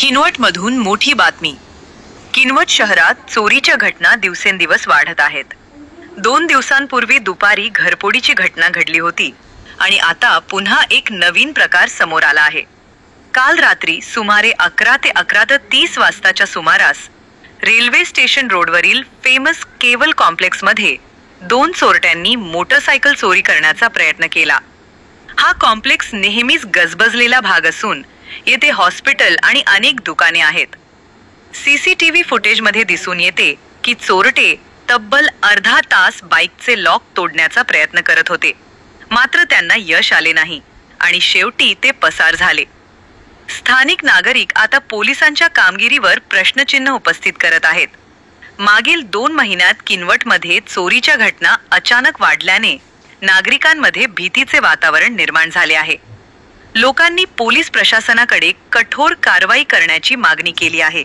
किनवटमधून मोठी बातमी. किनवट शहरात चोरीच्या घटना दिवसेंदिवस वाढत आहेत. 2 दिवसांपूर्वी दुपारी घरफोडीची घटना घडली होती आणि आता पुन्हा एक नवीन प्रकार समोर आला आहे. काल रात्री सुमारे 11 ते 11:30 वाजताच्या सुमारास रेल्वे स्टेशन रोडवरील फेमस केबल कॉम्प्लेक्समध्ये 2 चोरट्यांनी मोटरसायकल चोरी करण्याचा प्रयत्न केला. हा कॉम्प्लेक्स नेहमीच गजबजलेला भाग असून येथे हॉस्पिटल आणि अनेक दुकाने आहेत. सीसीटीव्ही फुटेजमध्ये दिसून येते की चोरटे तब्बल अर्धा तास बाईकचे लॉक तोडण्याचा प्रयत्न करत होते, मात्र त्यांना यश आले नाही आणि शेवटी ते पसार झाले. स्थानिक नागरिक आता पोलिसांच्या कामगिरीवर प्रश्नचिन्ह उपस्थित करत आहेत. मागील 2 महिन्यात किनवटमध्ये चोरीच्या घटना अचानक वाढल्याने नागरिकांमध्ये भीतीचे वातावरण निर्माण झाले आहे. लोकांनी पोलीस प्रशासनाकडे कठोर कारवाई करण्याची मागणी केली आहे.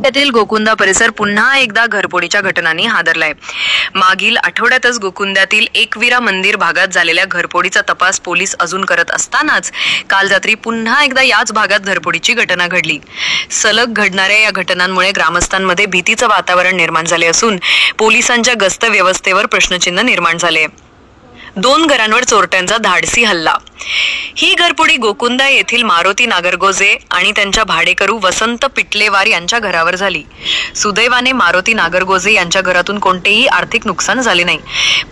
त्यातील गोकुंदा परिसर पुन्हा एकदा घरफोडीच्या घटनांनी हादरलाय. मागील आठवड्यातच गोकुंद्यातील एकविरा मंदिर भागात झालेल्या घरफोडीचा तपास पोलीस अजून करत असतानाच काल रात्री पुन्हा एकदा याच भागात घरफोडीची घटना घडली. सलग घडणाऱ्या या घटनांमुळे ग्रामस्थांमध्ये भीतीचं वातावरण निर्माण झाले असून पोलिसांच्या गस्त व्यवस्थेवर प्रश्नचिन्ह निर्माण झाले. 2 घरांवर चोरट्यांचा धाडसी हल्ला. ही घरफोडी गोकुंदा येथील मारुती नागरगोजे आणि त्यांच्या भाडेकरू वसंत पिटलेवार यांच्या घरावर झाली. सुदैवाने मारुती नागरगोजे यांच्या घरातून कोणतेही आर्थिक नुकसान झाले नाही,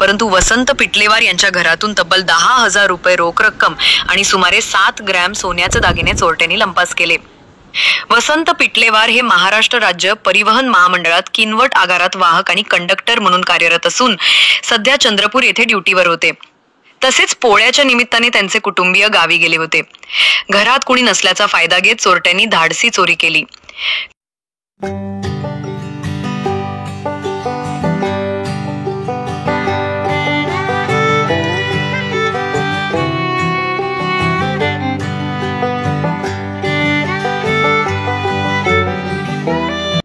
परंतु वसंत पिटलेवार यांच्या घरातून तब्बल 10,000 रुपये रोख रक्कम आणि सुमारे 7 ग्रॅम सोन्याचे दागिने चोरट्यांनी लंपास केले. वसंत पिटलेवार हे महाराष्ट्र राज्य परिवहन महामंडळात किनवट आगारात वाहक आणि कंडक्टर म्हणून कार्यरत असून सध्या चंद्रपूर येथे ड्युटीवर होते. तसेच पोळ्याच्या निमित्ताने त्यांचे कुटुंबीय गावी गेले होते. घरात कुणी नसल्याचा फायदा घेत चोरट्यांनी धाडसी चोरी केली.